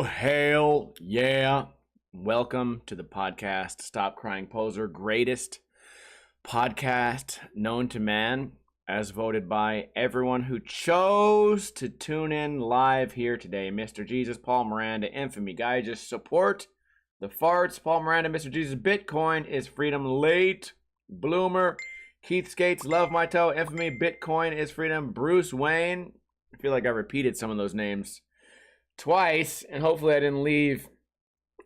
Oh, hell yeah. Welcome to the podcast, Stop Crying Poser, greatest podcast known to man, as voted by everyone who chose to tune in live here today. Mr. Jesus, Paul Miranda, Infamy, Guy, just support the farts. Paul Miranda, Mr. Jesus, Bitcoin is freedom, late bloomer. Keith Skates, Love My Toe, Infamy, Bitcoin is freedom. Bruce Wayne, I feel like I repeated some of those names twice, and hopefully I didn't leave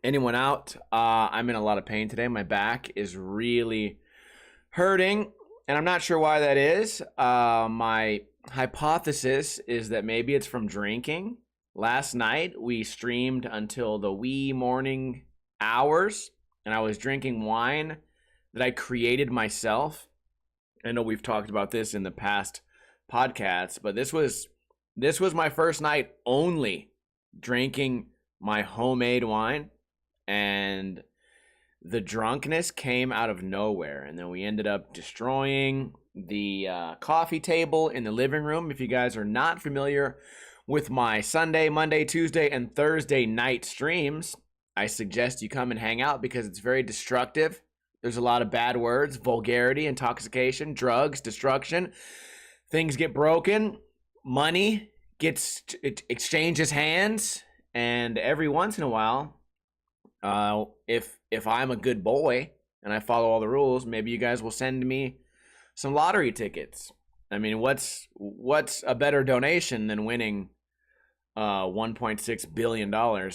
anyone out. I'm in a lot of pain today. My back is really hurting, and I'm not sure why that is. My hypothesis is that maybe it's from drinking. Last night, we streamed until the wee morning hours, and I was drinking wine that I created myself. I know we've talked about this in the past podcasts, but this was my first night only drinking my homemade wine, and the drunkenness came out of nowhere. And then we ended up destroying the coffee table in the living room. If you guys are not familiar with my Sunday, Monday, Tuesday, and Thursday night streams, I suggest you come and hang out because it's very destructive. There's a lot of bad words, vulgarity, intoxication, drugs, destruction. Things get broken, money exchanges hands, and every once in a while, if I'm a good boy and I follow all the rules, maybe you guys will send me some lottery tickets. I mean, what's a better donation than winning $1.6 billion? I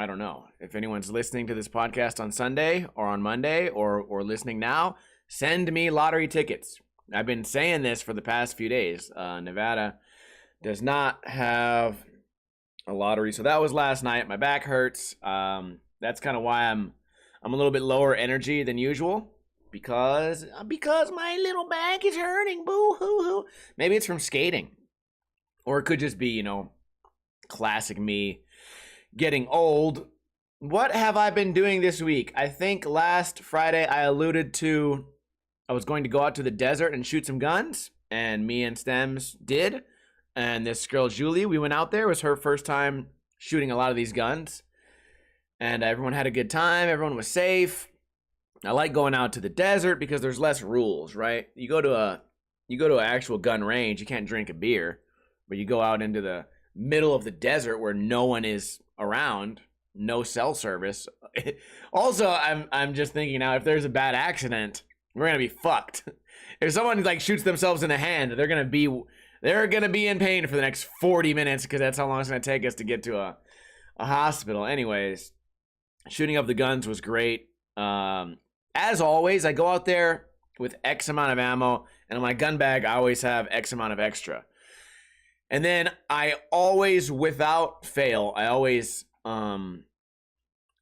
don't know. If anyone's listening to this podcast on Sunday or on Monday or listening now, send me lottery tickets. I've been saying this for the past few days. Nevada does not have a lottery, so that was last night. My back hurts. That's kind of why I'm a little bit lower energy than usual because my little back is hurting. Boo hoo hoo. Maybe it's from skating, or it could just be classic me getting old. What have I been doing this week? I think last Friday I alluded to I was going to go out to the desert and shoot some guns, and me and Stems did. And this girl, Julie, we went out there. It was her first time shooting a lot of these guns. And everyone had a good time. Everyone was safe. I like going out to the desert because there's less rules, right? You go to an actual gun range, you can't drink a beer. But you go out into the middle of the desert where no one is around, no cell service. Also, I'm just thinking now, if there's a bad accident, we're going to be fucked. If someone shoots themselves in the hand, they're going to be in pain for the next 40 minutes because that's how long it's going to take us to get to a hospital. Anyways, shooting up the guns was great. As always, I go out there with X amount of ammo, and in my gun bag, I always have X amount of extra. And then I always, without fail, I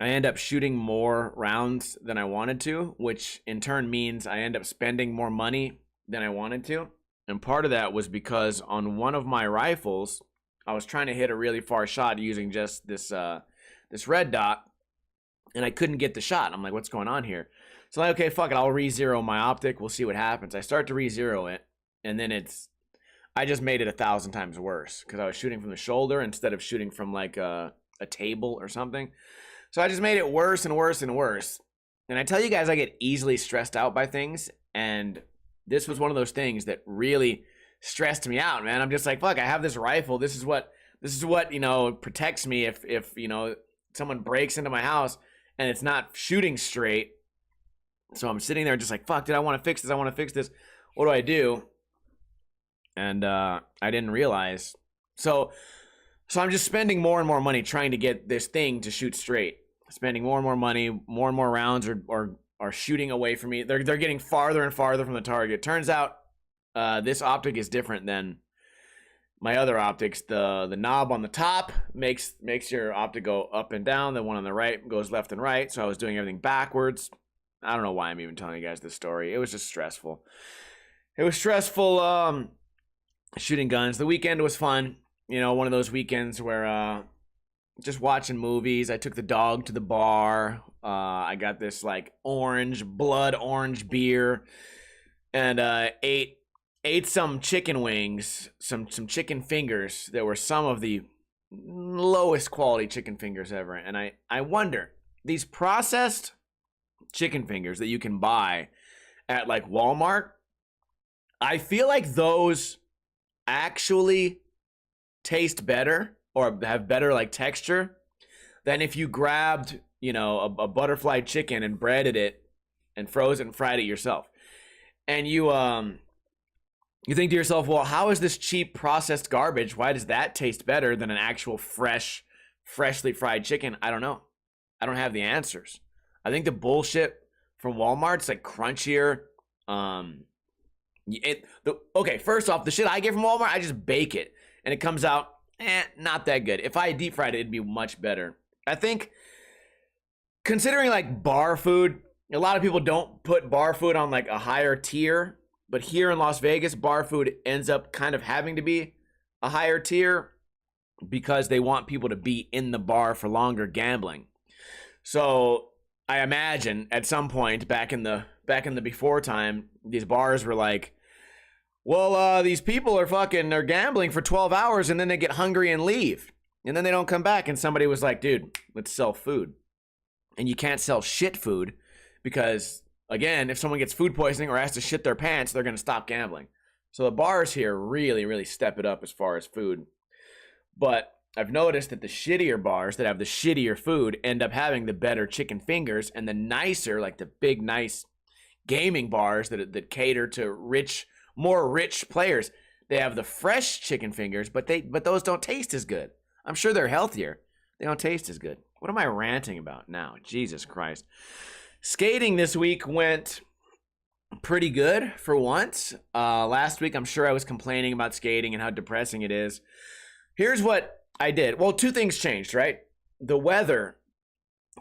end up shooting more rounds than I wanted to, which in turn means I end up spending more money than I wanted to. And part of that was because on one of my rifles, I was trying to hit a really far shot using just this red dot, and I couldn't get the shot. I'm like, what's going on here? So okay, fuck it, I'll re-zero my optic. We'll see what happens. I start to re-zero it, and then I just made it 1,000 times worse because I was shooting from the shoulder instead of shooting from a table or something. So I just made it worse and worse and worse. And I tell you guys, I get easily stressed out by things, and this was one of those things that really stressed me out, man. I'm just like, fuck, I have this rifle. This is what protects me if someone breaks into my house and it's not shooting straight. So I'm sitting there just like, fuck, I want to fix this. What do I do? And I didn't realize. So I'm just spending more and more money trying to get this thing to shoot straight. Spending more and more money, more and more rounds are shooting away from me. They're getting farther and farther from the target. Turns out this optic is different than my other optics. The knob on the top makes your optic go up and down. The one on the right goes left and right. So I was doing everything backwards. I don't know why I'm even telling you guys this story. It was just stressful. It was stressful shooting guns. The weekend was fun. One of those weekends where just watching movies. I took the dog to the bar. I got this blood orange beer, and ate some chicken wings, some chicken fingers that were some of the lowest quality chicken fingers ever. And I wonder, these processed chicken fingers that you can buy at like Walmart, I feel like those actually taste better or have better like texture than if you grabbed, you know, a butterfly chicken and breaded it and froze it and fried it yourself. And you think to yourself, well, how is this cheap processed garbage? Why does that taste better than an actual freshly fried chicken? I don't know. I don't have the answers. I think the bullshit from Walmart's like crunchier. Okay, first off, the shit I get from Walmart, I just bake it and it comes out not that good. If I deep fried it, it'd be much better. I think considering like bar food, a lot of people don't put bar food on like a higher tier, but here in Las Vegas, bar food ends up kind of having to be a higher tier because they want people to be in the bar for longer gambling. So I imagine at some point back in the before time, these bars were like, well, these people are gambling for 12 hours and then they get hungry and leave. And then they don't come back. And somebody was like, dude, let's sell food. And you can't sell shit food because, again, if someone gets food poisoning or has to shit their pants, they're going to stop gambling. So the bars here really, really step it up as far as food. But I've noticed that the shittier bars that have the shittier food end up having the better chicken fingers, and the nicer, like the big, nice gaming bars that cater to more rich players, they have the fresh chicken fingers, but those don't taste as good. I'm sure they're healthier. They don't taste as good. What am I ranting about now? Jesus Christ. Skating this week went pretty good for once. Last week, I'm sure I was complaining about skating and how depressing it is. Here's what I did. Well, two things changed, right? The weather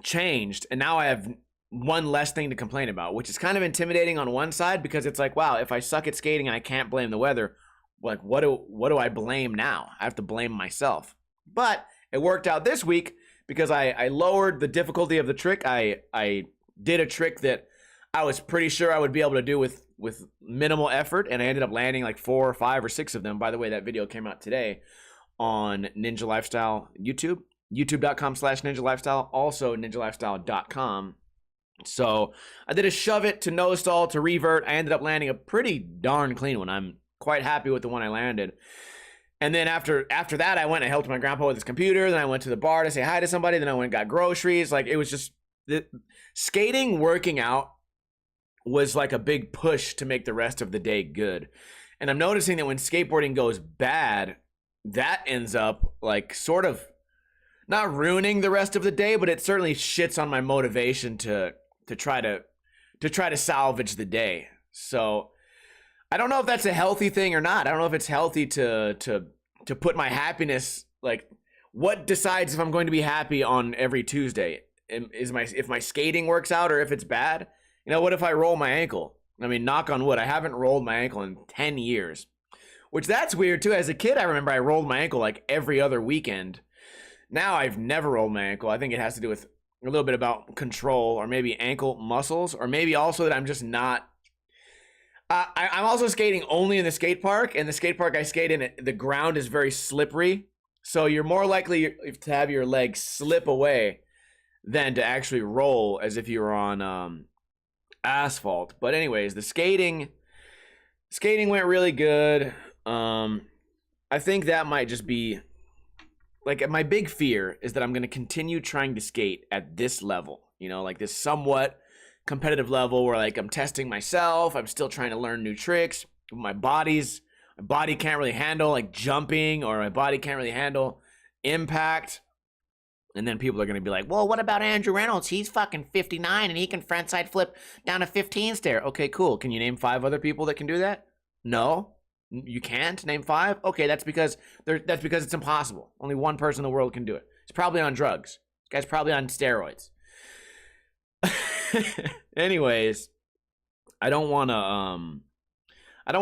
changed, and now I have one less thing to complain about, which is kind of intimidating on one side because it's like, wow, if I suck at skating and I can't blame the weather, like what do I blame now? I have to blame myself. But it worked out this week because I lowered the difficulty of the trick. I did a trick that I was pretty sure I would be able to do with minimal effort, and I ended up landing like 4 or 5 or 6 of them. By the way, that video came out today on Ninja Lifestyle YouTube, youtube.com/Ninja Lifestyle, also ninjalifestyle.com. So I did a shove it to no stall to revert. I ended up landing a pretty darn clean one. I'm quite happy with the one I landed. And then after that, I went and helped my grandpa with his computer. Then I went to the bar to say hi to somebody. Then I went and got groceries. Like, it was just skating, working out was like a big push to make the rest of the day good. And I'm noticing that when skateboarding goes bad, that ends up like sort of not ruining the rest of the day, but it certainly shits on my motivation to try to salvage the day. So I don't know if that's a healthy thing or not. I don't know if it's healthy to put my happiness, like, what decides if I'm going to be happy on every Tuesday? If my skating works out or if it's bad? You know, what if I roll my ankle? I mean, knock on wood, I haven't rolled my ankle in 10 years. Which that's weird too. As a kid, I remember I rolled my ankle like every other weekend. Now I've never rolled my ankle. I think it has to do with a little bit about control, or maybe ankle muscles, or maybe also that I'm just not. I'm also skating only in the skate park, and the skate park I skate in, the ground is very slippery. So you're more likely to have your legs slip away than to actually roll as if you were on asphalt. But anyways, the skating went really good. I think that might just be, like, my big fear is that I'm going to continue trying to skate at this level, you know, like this somewhat competitive level where, like, I'm testing myself. I'm still trying to learn new tricks. My body can't really handle like jumping, or my body can't really handle impact. And then people are going to be like, well, what about Andrew Reynolds? He's fucking 59 and he can frontside flip down a 15 stair. Okay, cool. Can you name 5 other people that can do that? No, you can't name 5. Okay, that's because it's impossible. Only one person in the world can do it. He's probably on drugs. This guy's probably on steroids. Anyways, I don't want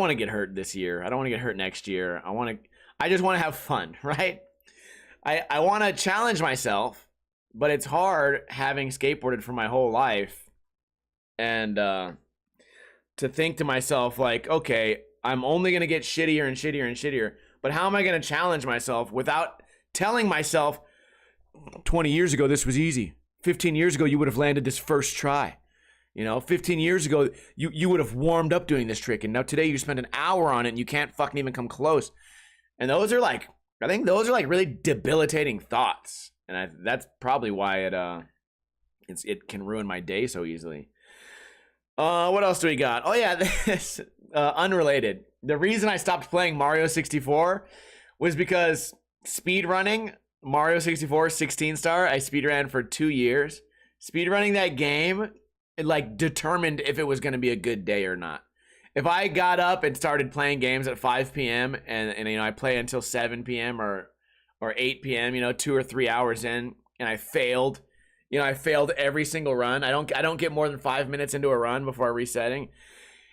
to get hurt this year. I don't want to get hurt next year. I just want to have fun, right? I want to challenge myself, but it's hard having skateboarded for my whole life and to think to myself, like, okay, I'm only going to get shittier and shittier and shittier, but how am I going to challenge myself without telling myself 20 years ago, this was easy. 15 years ago, you would have landed this first try. 15 years ago, you would have warmed up doing this trick. And now today you spend an hour on it and you can't fucking even come close. And those are like, I think those are like really debilitating thoughts. And that's probably why it can ruin my day so easily. What else do we got? Oh yeah, this unrelated. The reason I stopped playing Mario 64 was because speedrunning Mario 64 16 star, I speedran for 2 years. Speedrunning that game, it like determined if it was going to be a good day or not. If I got up and started playing games at 5 p.m. and I play until 7 p.m. or 8 p.m., 2 or 3 hours in, and I failed, I failed every single run. I don't get more than 5 minutes into a run before resetting.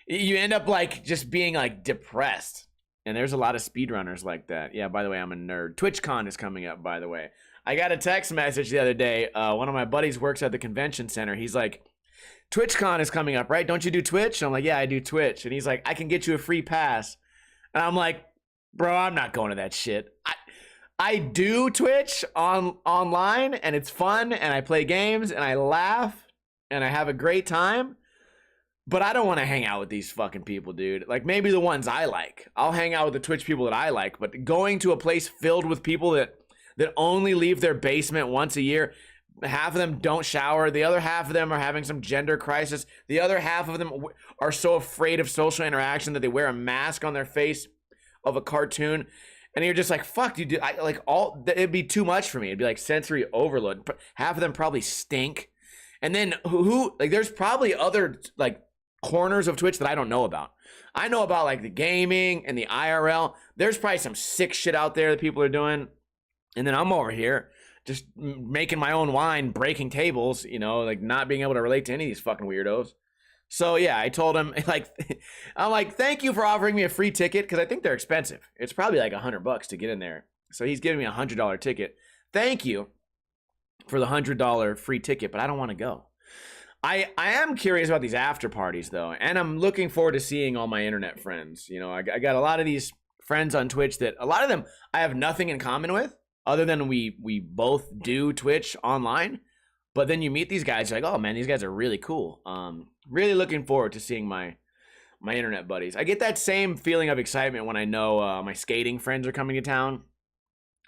You end up like just being like depressed. And there's a lot of speedrunners like that. Yeah, by the way, I'm a nerd. TwitchCon is coming up, by the way. I got a text message the other day. One of my buddies works at the convention center. He's like, TwitchCon is coming up, right? Don't you do Twitch? And I'm like, yeah, I do Twitch. And he's like, I can get you a free pass. And I'm like, bro, I'm not going to that shit. I do Twitch online, and it's fun, and I play games, and I laugh, and I have a great time. But I don't want to hang out with these fucking people, dude. Like, maybe the ones I like. I'll hang out with the Twitch people that I like. But going to a place filled with people that only leave their basement once a year, half of them don't shower. The other half of them are having some gender crisis. The other half of them are so afraid of social interaction that they wear a mask on their face of a cartoon. And you're just like, fuck, dude. It'd be too much for me. It'd be like sensory overload. Half of them probably stink. And then there's probably other, like, corners of Twitch that I don't know about. I know about like the gaming and the IRL. There's probably some sick shit out there that people are doing. And then I'm over here just making my own wine, breaking tables, like not being able to relate to any of these fucking weirdos. So yeah, I told him, I'm like, thank you for offering me a free ticket, because I think they're expensive. It's probably like $100 to get in there. So he's giving me $100 ticket. Thank you for the $100 free ticket, but I don't want to go. I am curious about these after parties, though, and I'm looking forward to seeing all my internet friends. I got a lot of these friends on Twitch that a lot of them I have nothing in common with, other than we both do Twitch online. But then you meet these guys, you're like, oh man, these guys are really cool. Really looking forward to seeing my internet buddies. I get that same feeling of excitement when I know my skating friends are coming to town.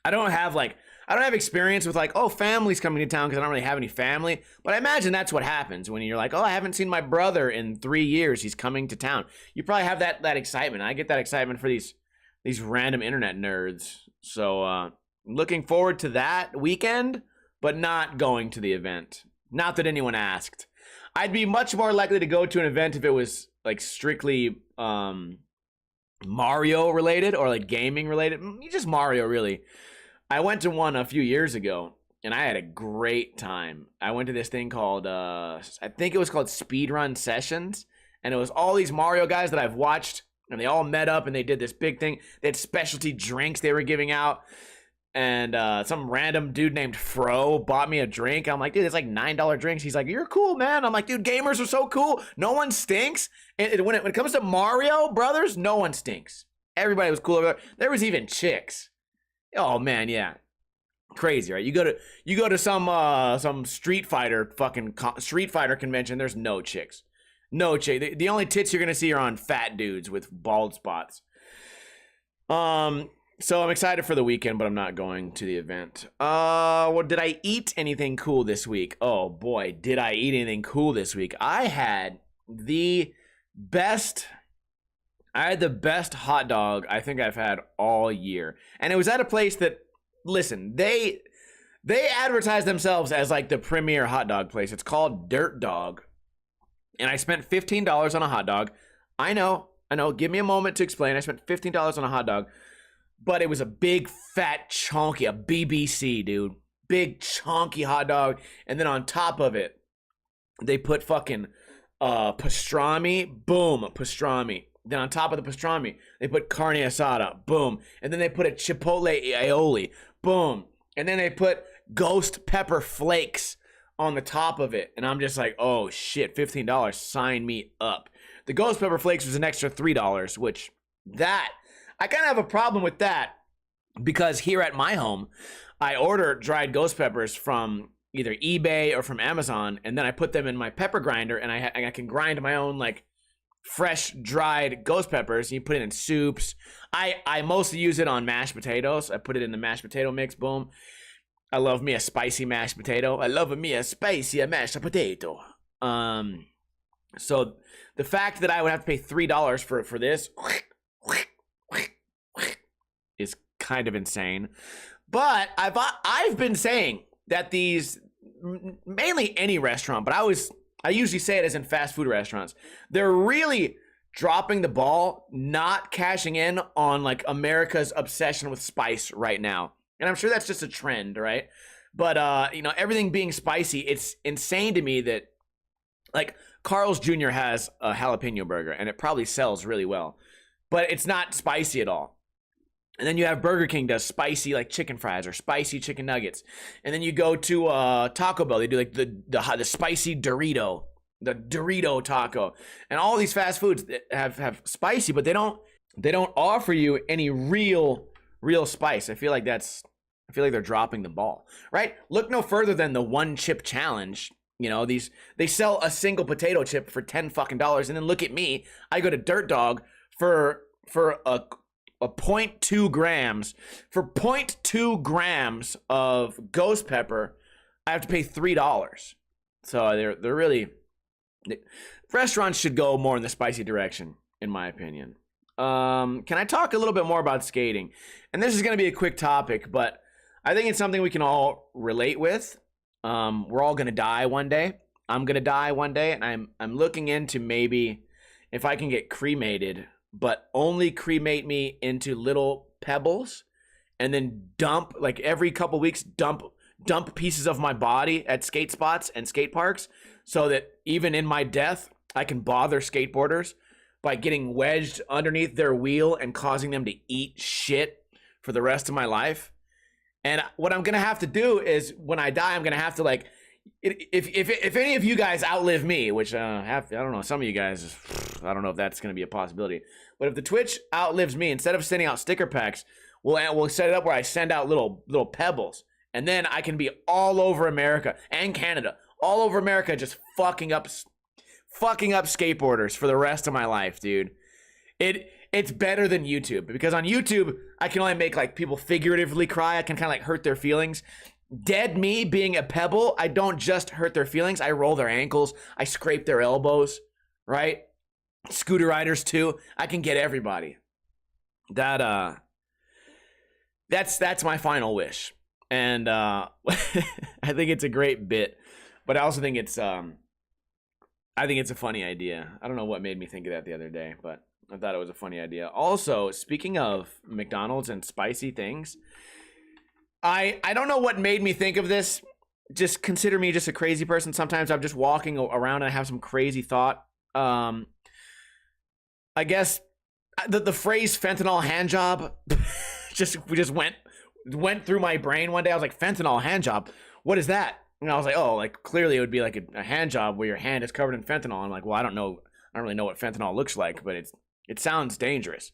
I don't have experience with like, oh, family's coming to town, because I don't really have any family. But I imagine that's what happens when you're like, oh, I haven't seen my brother in 3 years. He's coming to town. You probably have that excitement. I get that excitement for these random internet nerds. So looking forward to that weekend, but not going to the event. Not that anyone asked. I'd be much more likely to go to an event if it was like strictly Mario related or like gaming related. Just Mario, really. I went to one a few years ago, and I had a great time. I went to this thing called, I think it was called Speedrun Sessions, and it was all these Mario guys that I've watched, and they all met up, and they did this big thing. They had specialty drinks they were giving out, and some random dude named Fro bought me a drink. I'm like, dude, it's like $9 drinks. He's like, you're cool, man. I'm like, dude, gamers are so cool. No one stinks. And when it comes to Mario Brothers, no one stinks. Everybody was cool over there. There was even chicks. Oh man, yeah, crazy, right? You go to some Street Fighter convention. There's no chicks, no chick. The only tits you're gonna see are on fat dudes with bald spots. So I'm excited for the weekend, but I'm not going to the event. Did I eat anything cool this week? Oh boy, did I eat anything cool this week? I had the best hot dog I think I've had all year. And it was at a place that, listen, they advertise themselves as like the premier hot dog place. It's called Dirt Dog. And I spent $15 on a hot dog. I know. Give me a moment to explain. I spent $15 on a hot dog. But it was a big, fat, chunky, a BBC, dude. Big, chunky hot dog. And then on top of it, they put fucking pastrami. Boom, pastrami. Then on top of the pastrami, they put carne asada. Boom. And then they put a chipotle aioli. Boom. And then they put ghost pepper flakes on the top of it. And I'm just like, oh shit, $15. Sign me up. The ghost pepper flakes was an extra $3, which I kind of have a problem with that, because here at my home, I order dried ghost peppers from either eBay or from Amazon, and then I put them in my pepper grinder, and I can grind my own like fresh dried ghost peppers. You put it in soups. I mostly use it on mashed potatoes. I put it in the mashed potato mix. Boom. I love me a spicy mashed potato. I love me a spicy mashed potato. So the fact that I would have to pay $3 for this is kind of insane. But I've been saying that these, mainly any restaurant, but I usually say it as in fast food restaurants, they're really dropping the ball, not cashing in on like America's obsession with spice right now. And I'm sure that's just a trend, right? But you know, everything being spicy, it's insane to me that like Carl's Jr. has a jalapeno burger and it probably sells really well, but it's not spicy at all. And then you have Burger King does spicy like chicken fries or spicy chicken nuggets. And then you go to Taco Bell, they do like the spicy Dorito, the Dorito taco. And all these fast foods have spicy, but they don't offer you any real spice. I feel like they're dropping the ball, right? Look no further than the one chip challenge. You know, they sell a single potato chip for $10 fucking, and then look at me. I go to Dirt Dog for a 0.2 grams. For 0.2 grams of ghost pepper, I have to pay $3. So they're really, restaurants should go more in the spicy direction, in my opinion. Can I talk a little bit more about skating? And this is going to be a quick topic, but I think it's something we can all relate with. We're all going to die one day. I'm going to die one day, and I'm looking into maybe if I can get cremated, but only cremate me into little pebbles and then dump, like every couple weeks, dump pieces of my body at skate spots and skate parks so that even in my death, I can bother skateboarders by getting wedged underneath their wheel and causing them to eat shit for the rest of my life. And what I'm going to have to do is when I die, I'm going to have to like, if any of you guys outlive me, which I don't know, some of you guys, I don't know if that's going to be a possibility. But if the Twitch outlives me, instead of sending out sticker packs, we'll set it up where I send out little pebbles. And then I can be all over America and Canada, all over America, just fucking up skateboarders for the rest of my life, dude. It's better than YouTube, because on YouTube, I can only make like people figuratively cry. I can kind of like hurt their feelings. Dead me being a pebble, I don't just hurt their feelings. I roll their ankles. I scrape their elbows, right? Scooter riders too. I can get everybody. That's my final wish. And I think it's a great bit, but I also think it's a funny idea. I don't know what made me think of that the other day, but I thought it was a funny idea. Also, speaking of McDonald's and spicy things, I don't know what made me think of this. Just consider me just a crazy person. Sometimes I'm just walking around and I have some crazy thought. I guess the phrase fentanyl hand job just went through my brain one day. I was like, fentanyl hand job? What is that? And I was like, oh, like clearly it would be like a hand job where your hand is covered in fentanyl. I'm like, well, I don't really know what fentanyl looks like, but it sounds dangerous.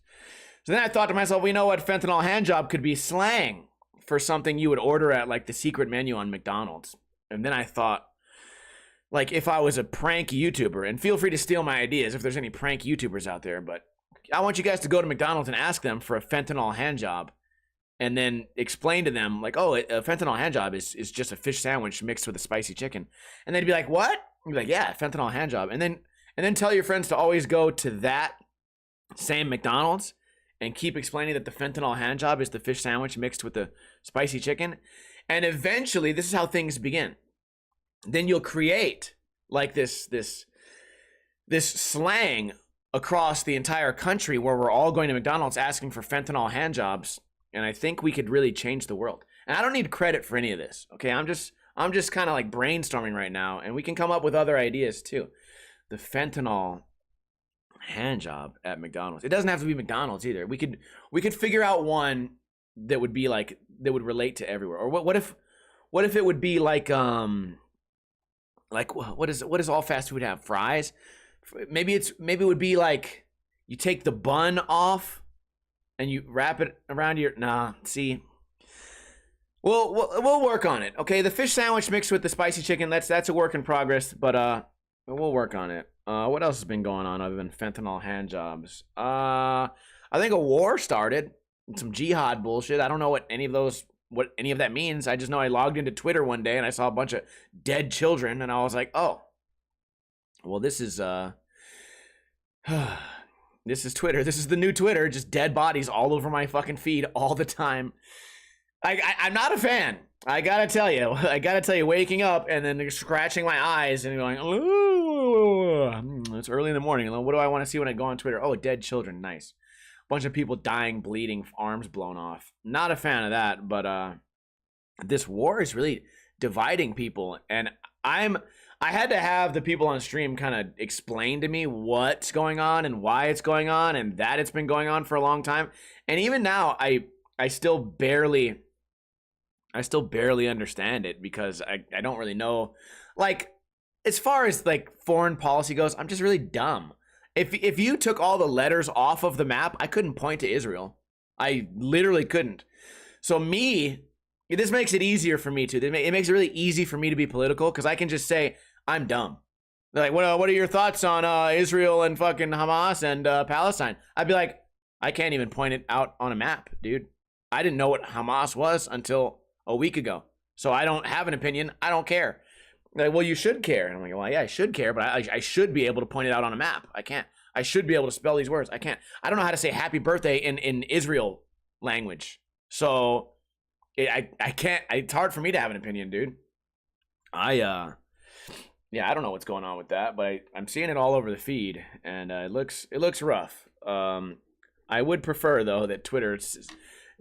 So then I thought to myself, well, you know what? Fentanyl hand job could be slang for something you would order at like the secret menu on McDonald's. And then I thought, like, if I was a prank YouTuber, and feel free to steal my ideas if there's any prank YouTubers out there, but I want you guys to go to McDonald's and ask them for a fentanyl hand job and then explain to them like, oh, a fentanyl hand job is just a fish sandwich mixed with a spicy chicken. And they'd be like, what? You'd be like, yeah, fentanyl hand job. And then tell your friends to always go to that same McDonald's and keep explaining that the fentanyl hand job is the fish sandwich mixed with the spicy chicken. And eventually, this is how things begin. Then you'll create like this slang across the entire country where we're all going to McDonald's asking for fentanyl hand jobs. And I think we could really change the world. And I don't need credit for any of this. Okay, I'm just kind of like brainstorming right now, and we can come up with other ideas too. The fentanyl hand job at McDonald's. It doesn't have to be McDonald's either. We could figure out one that would be like, that would relate to everywhere. Or what if it would be like what does all fast food have? Fries? Maybe it would be like you take the bun off and you wrap it around your, see, We'll work on it. Okay, the fish sandwich mixed with the spicy chicken, that's a work in progress, but we'll work on it. What else has been going on other than fentanyl hand jobs? I think a war started. Some jihad bullshit. I don't know what any of that means. I just know I logged into Twitter one day and I saw a bunch of dead children and I was like, "Oh. Well, this is this is Twitter. This is the new Twitter. Just dead bodies all over my fucking feed all the time." I'm not a fan. I gotta tell you, waking up and then scratching my eyes and going, "Ooh, it's early in the morning. What do I want to see when I go on Twitter? Oh, dead children. Nice. Bunch of people dying, bleeding, arms blown off. Not a fan of that, but this war is really dividing people. And I had to have the people on stream kind of explain to me what's going on and why it's going on and that it's been going on for a long time. And even now, I still barely understand it because I don't really know. Like, as far as like foreign policy goes, I'm just really dumb. If you took all the letters off of the map, I couldn't point to Israel. I literally couldn't. So this makes it easier for me to. It makes it really easy for me to be political because I can just say I'm dumb. They're like, what are your thoughts on Israel and fucking Hamas and Palestine? I'd be like, I can't even point it out on a map, dude. I didn't know what Hamas was until a week ago. So I don't have an opinion. I don't care. Like, well, you should care. And I'm like, well, yeah, I should care, but I should be able to point it out on a map. I can't. I should be able to spell these words. I can't. I don't know how to say happy birthday in Israel language. So I can't. It's hard for me to have an opinion, dude. Yeah, I don't know what's going on with that, but I'm seeing it all over the feed, and it looks rough. I would prefer though that Twitter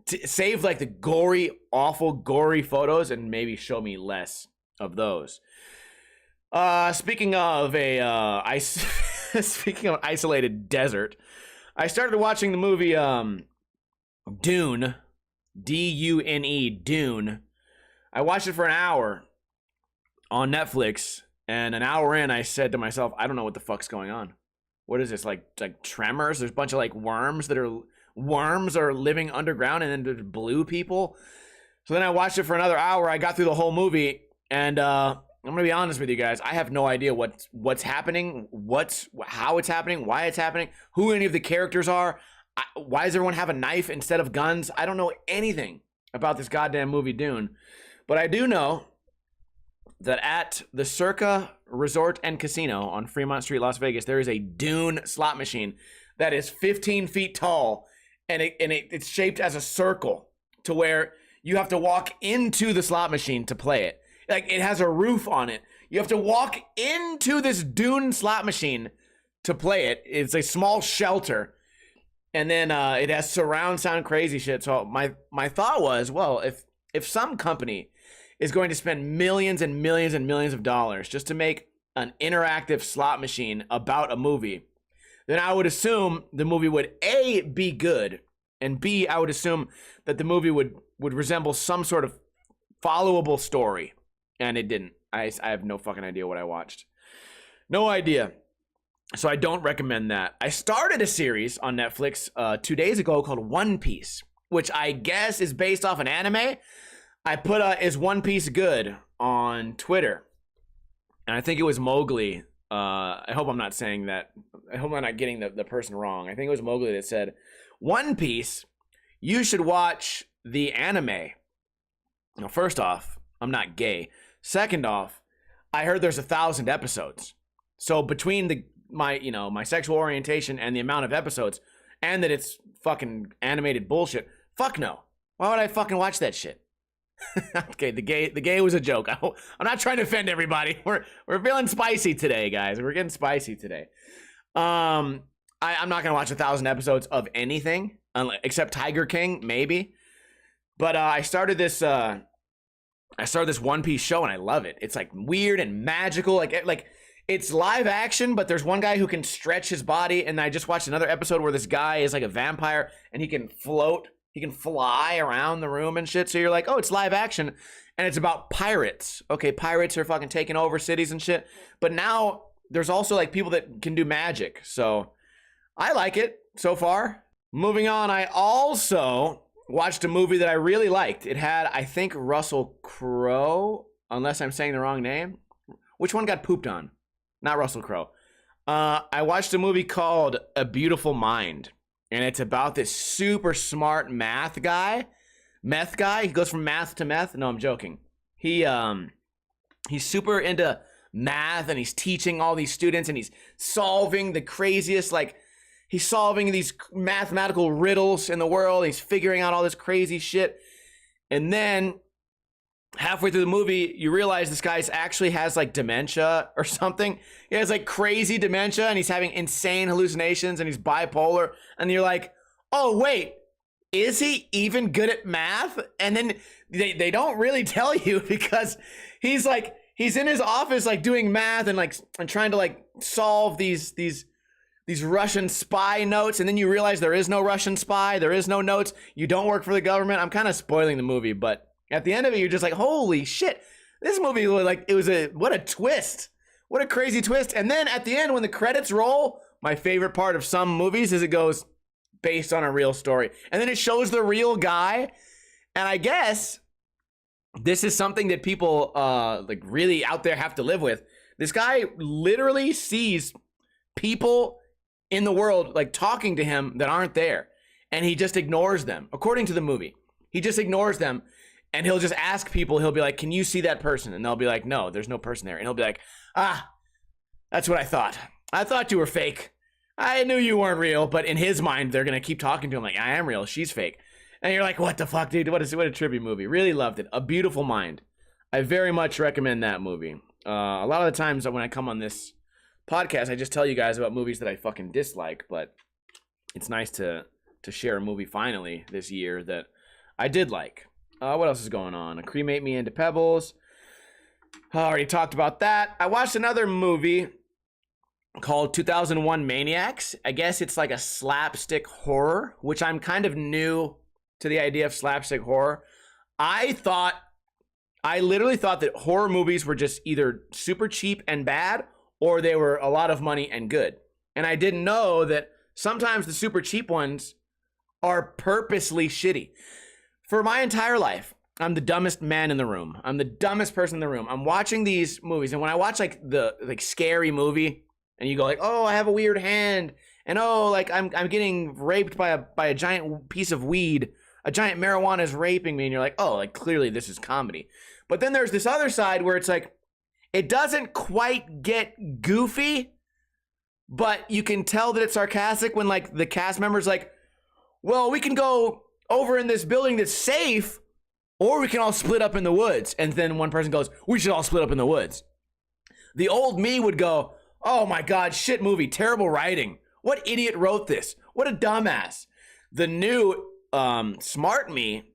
save like the gory, awful, gory photos and maybe show me less of those. Speaking of speaking of isolated desert, I started watching the movie Dune, Dune, Dune. I watched it for an hour on Netflix, and an hour in, I said to myself, I don't know what the fuck's going on. What is this, like Tremors? There's a bunch of like worms are living underground, and then there's blue people. So then I watched it for another hour. I got through the whole movie, and I'm gonna be honest with you guys. I have no idea what's happening, how it's happening, why it's happening, who any of the characters are. Why does everyone have a knife instead of guns? I don't know anything about this goddamn movie Dune, but I do know that at the Circa Resort and Casino on Fremont Street, Las Vegas, there is a Dune slot machine that is 15 feet tall, and it's shaped as a circle to where you have to walk into the slot machine to play it. Like, it has a roof on it. You have to walk into this Dune slot machine to play it. It's a small shelter. And then it has surround sound, crazy shit. So my thought was, well, if some company is going to spend millions and millions and millions of dollars just to make an interactive slot machine about a movie, then I would assume the movie would A, be good, and B, I would assume that the movie would resemble some sort of followable story. And it didn't. I have no fucking idea what I watched. No idea. So I don't recommend that. I started a series on Netflix 2 days ago called One Piece, which I guess is based off an anime. I put is One Piece good on Twitter, and I think it was Mowgli. I hope I'm not saying that. I hope I'm not getting the person wrong. I think it was Mowgli that said, One Piece, you should watch the anime. Now, first off, I'm not gay. Second off, I heard there's 1,000 episodes. So between my sexual orientation and the amount of episodes, and that it's fucking animated bullshit, fuck no. Why would I fucking watch that shit? Okay, the gay was a joke. I'm not trying to offend everybody. We're feeling spicy today, guys. We're getting spicy today. I'm not gonna watch 1,000 episodes of anything except Tiger King, maybe. But I started this One Piece show and I love it. It's like weird and magical, like it's live action, but there's one guy who can stretch his body, and I just watched another episode where this guy is like a vampire and he can float. He can fly around the room and shit. So you're like, oh, it's live action. And it's about pirates. Okay, pirates are fucking taking over cities and shit. But now there's also like people that can do magic. So I like it so far. Moving on, I also watched a movie that I really liked. It had, I think, Russell Crowe, unless I'm saying the wrong name. Which one got pooped on? Not Russell Crowe. I watched a movie called A Beautiful Mind, and it's about this super smart meth guy. He goes from math to meth. No, I'm joking. He's super into math, and he's teaching all these students, and he's solving the craziest, like, he's solving these mathematical riddles in the world. He's figuring out all this crazy shit. And then halfway through the movie, you realize this guy actually has like dementia or something. He has like crazy dementia, and he's having insane hallucinations, and he's bipolar. And you're like, oh, wait, is he even good at math? And then they don't really tell you, because he's in his office like doing math and trying to like solve these Russian spy notes, and then you realize there is no Russian spy, there is no notes, you don't work for the government. I'm kind of spoiling the movie, but at the end of it, you're just like, holy shit, this movie was like, what a twist, what a crazy twist. And then at the end, when the credits roll, my favorite part of some movies is it goes based on a real story, and then it shows the real guy. And I guess this is something that people like really out there have to live with. This guy literally sees people in the world like talking to him that aren't there, and he just ignores them. According to the movie, he just ignores them, and he'll just ask people. He'll be like, can you see that person? And they'll be like, no, there's no person there. And he'll be like, that's what I thought you were fake. I knew you weren't real. But in his mind, they're gonna keep talking to him like, I am real, she's fake. And you're like, what the fuck, dude? What a trippy movie. Really loved it. A Beautiful Mind. I very much recommend that movie. A lot of the times when I come on this podcast, I just tell you guys about movies that I fucking dislike, but it's nice to share a movie finally this year that I did like. What else is going on? Cremate me into Pebbles. I already talked about that. I watched another movie called 2001 Maniacs. I guess it's like a slapstick horror, which I'm kind of new to the idea of slapstick horror. I literally thought that horror movies were just either super cheap and bad, or they were a lot of money and good. And I didn't know that sometimes the super cheap ones are purposely shitty. For my entire life, I'm the dumbest man in the room. I'm the dumbest person in the room. I'm watching these movies, and when I watch like the scary movie, and you go like, oh, I have a weird hand, and oh, like I'm getting raped by a giant piece of weed, a giant marijuana is raping me, and you're like, oh, like clearly this is comedy. But then there's this other side where it's like, it doesn't quite get goofy, but you can tell that it's sarcastic when like the cast member's like, well, we can go over in this building that's safe, or we can all split up in the woods. And then one person goes, we should all split up in the woods. The old me would go, oh my God, shit movie, terrible writing. What idiot wrote this? What a dumbass. The new smart me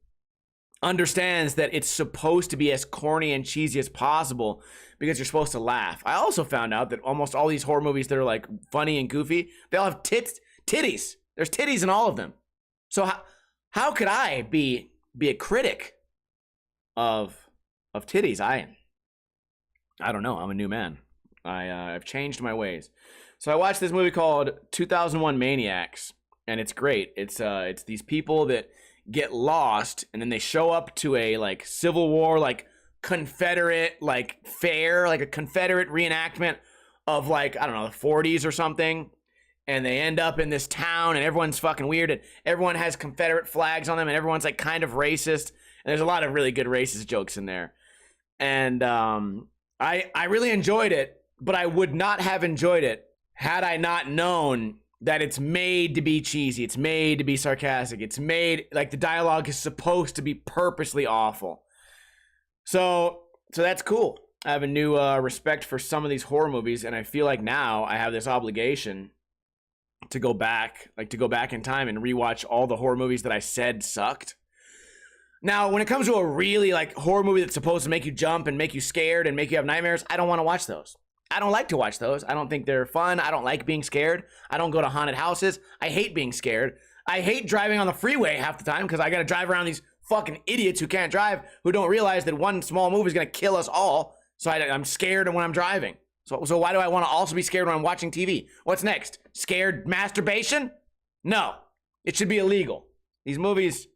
understands that it's supposed to be as corny and cheesy as possible because you're supposed to laugh. I also found out that almost all these horror movies that are like funny and goofy, they all have titties. There's titties in all of them. So how could I be a critic of titties? I don't know. I'm a new man. I've changed my ways. So I watched this movie called 2001 Maniacs, and it's great. It's these people that get lost, and then they show up to a like Civil War, like Confederate, like fair, like a Confederate reenactment of like, I don't know, the 40s or something. And they end up in this town, and everyone's fucking weird, and everyone has Confederate flags on them, and everyone's like kind of racist. And there's a lot of really good racist jokes in there. And I really enjoyed it, but I would not have enjoyed it had I not known that it's made to be cheesy. It's made to be sarcastic. It's made, like, the dialogue is supposed to be purposely awful. So that's cool. I have a new respect for some of these horror movies, and I feel like now I have this obligation to go back in time and rewatch all the horror movies that I said sucked. Now, when it comes to a really like horror movie that's supposed to make you jump and make you scared and make you have nightmares, I don't want to watch those. I don't like to watch those. I don't think they're fun. I don't like being scared. I don't go to haunted houses. I hate being scared. I hate driving on the freeway half the time because I got to drive around these fucking idiots who can't drive, who don't realize that one small move is going to kill us all. So I'm scared when I'm driving. So why do I want to also be scared when I'm watching TV? What's next? Scared masturbation? No. It should be illegal. These movies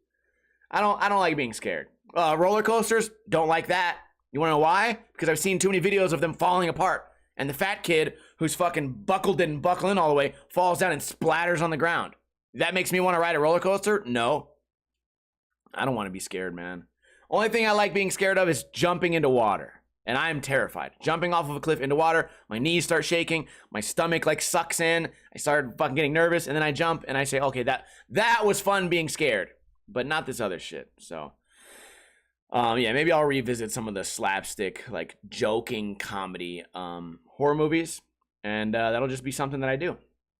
I don't like being scared. Roller coasters, don't like that. You wanna know why? Because I've seen too many videos of them falling apart. And the fat kid who's fucking didn't buckle in all the way, falls down and splatters on the ground. That makes me want to ride a roller coaster? No. I don't want to be scared, man. Only thing I like being scared of is jumping into water. And I am terrified. Jumping off of a cliff into water, my knees start shaking, my stomach like sucks in, I start fucking getting nervous, and then I jump and I say, okay, that was fun being scared, but not this other shit. So, yeah, maybe I'll revisit some of the slapstick, like joking comedy horror movies, and that'll just be something that I do.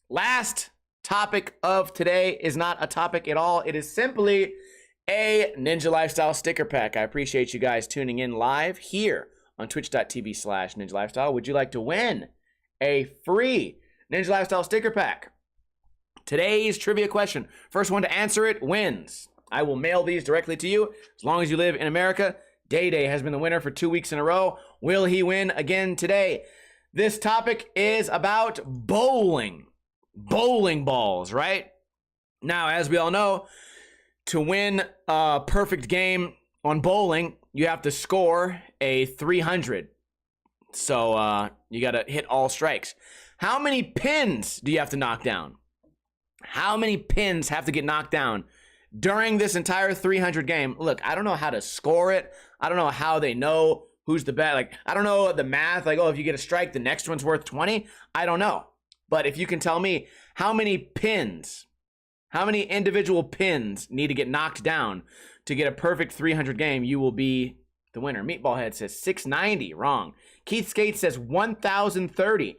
Last topic of today is not a topic at all. It is simply a Ninja Lifestyle sticker pack. I appreciate you guys tuning in live here on twitch.tv/Ninja Lifestyle. Would you like to win a free Ninja Lifestyle sticker pack? Today's trivia question. First one to answer it wins. I will mail these directly to you as long as you live in America. Day has been the winner for 2 weeks in a row. Will he win again today? This topic is about bowling. Bowling balls, right? Now, as we all know, to win a perfect game on bowling, you have to score a 300. So you got to hit all strikes. How many pins do you have to knock down? How many pins have to get knocked down during this entire 300 game? Look, I don't know how to score it. I don't know how they know who's the best. Like, I don't know the math. Like, oh, if you get a strike, the next one's worth 20. I don't know. But if you can tell me how many pins, how many individual pins need to get knocked down to get a perfect 300 game, you will be the winner. Meatballhead says 690. Wrong. Keith Skate says 1,030.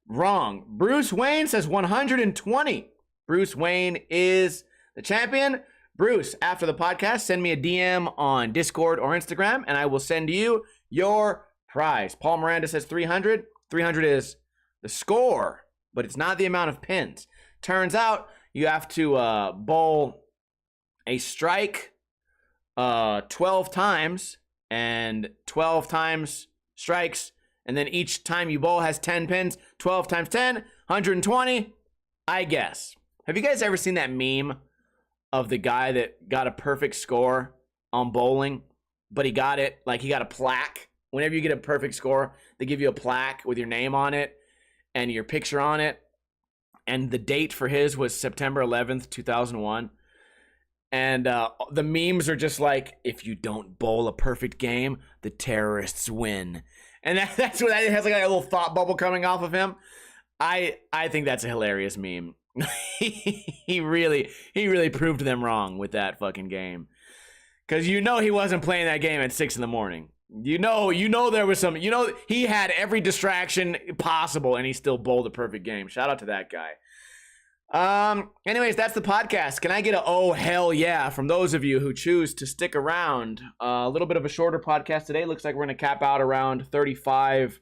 Wrong. Bruce Wayne says 120. Bruce Wayne is the champion. Bruce, after the podcast, send me a DM on Discord or Instagram, and I will send you your prize. Paul Miranda says 300. 300 is the score, but it's not the amount of pins. Turns out you have to bowl a strike 12 times, and 12 times strikes, and then each time you bowl has 10 pins. 12 times 10, 120, I guess. Have you guys ever seen that meme of the guy that got a perfect score on bowling, but he got it, like he got a plaque? Whenever you get a perfect score, they give you a plaque with your name on it and your picture on it. And the date for his was September 11th, 2001. And the memes are just like, if you don't bowl a perfect game, the terrorists win. And that's what it has, like a little thought bubble coming off of him. I think that's a hilarious meme. he really proved them wrong with that fucking game. Because you know he wasn't playing that game at 6 in the morning. You know there was some, he had every distraction possible and he still bowled a perfect game. Shout out to that guy. Anyways, that's the podcast. Can I get a oh hell yeah from those of you who choose to stick around? A little bit of a shorter podcast today. Looks like we're going to cap out around 35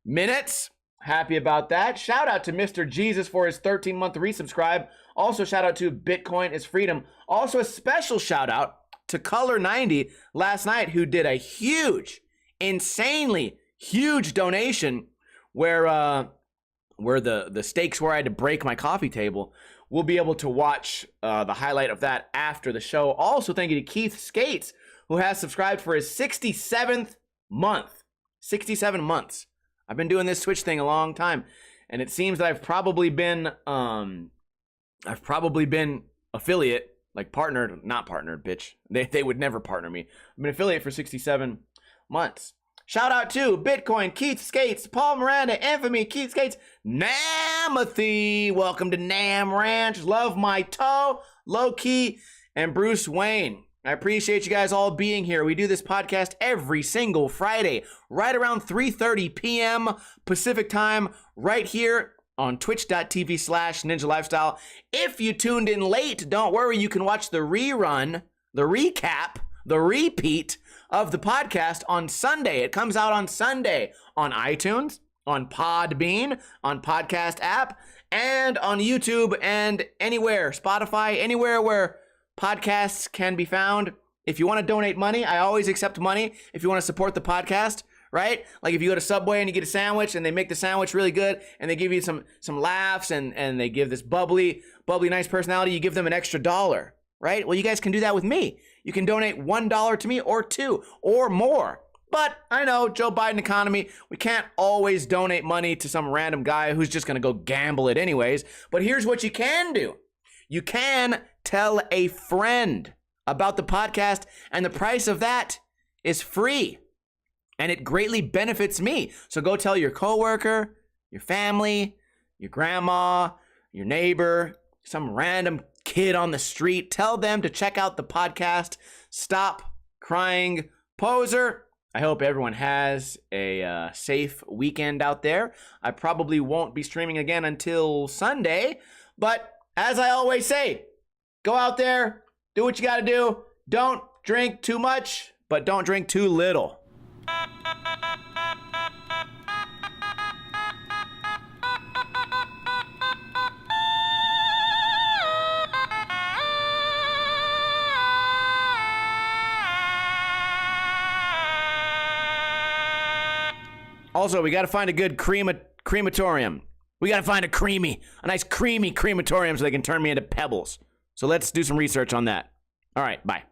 minutes. Happy about that. Shout out to Mr. Jesus for his 13-month resubscribe. Also shout out to Bitcoin is Freedom. Also a special shout out to Color90 last night, who did a huge, insanely huge donation where the stakes where I had to break my coffee table. We'll be able to watch the highlight of that after the show. Also, thank you to Keith Skates, who has subscribed for his 67th month. 67 months. I've been doing this Twitch thing a long time, and it seems that I've probably been affiliate, like partnered, not partnered, bitch. They would never partner me. I've been affiliate for 67 months. Shout out to Bitcoin, Keith Skates, Paul Miranda, Infamy, Keith Skates, Namathy. Welcome to Nam Ranch. Love my toe, Low Key, and Bruce Wayne. I appreciate you guys all being here. We do this podcast every single Friday, right around 3:30 p.m. Pacific time, right here on twitch.tv/Ninja Lifestyle. If you tuned in late, don't worry. You can watch the rerun, the recap, the repeat of the podcast on Sunday. It comes out on Sunday on iTunes, on Podbean, on podcast app, and on YouTube and anywhere, Spotify, anywhere where podcasts can be found. If you want to donate money, I always accept money. If you want to support the podcast, right? Like if you go to Subway and you get a sandwich and they make the sandwich really good and they give you some laughs and they give this bubbly, nice personality, you give them an extra $1. right? Well, you guys can do that with me. You can donate $1 to me or $2 or more. But I know, Joe Biden economy, we can't always donate money to some random guy who's just going to go gamble it anyways. But here's what you can do. You can tell a friend about the podcast, and the price of that is free. And it greatly benefits me. So go tell your coworker, your family, your grandma, your neighbor, some random kid on the street. Tell them to check out the podcast. Stop Crying Poser. I hope everyone has a safe weekend out there. I probably won't be streaming again until Sunday. But as I always say, go out there, do what you got to do. Don't drink too much, but don't drink too little. Also, we got to find a good crematorium. We got to find a nice creamy crematorium so they can turn me into Pebbles. So let's do some research on that. All right, bye.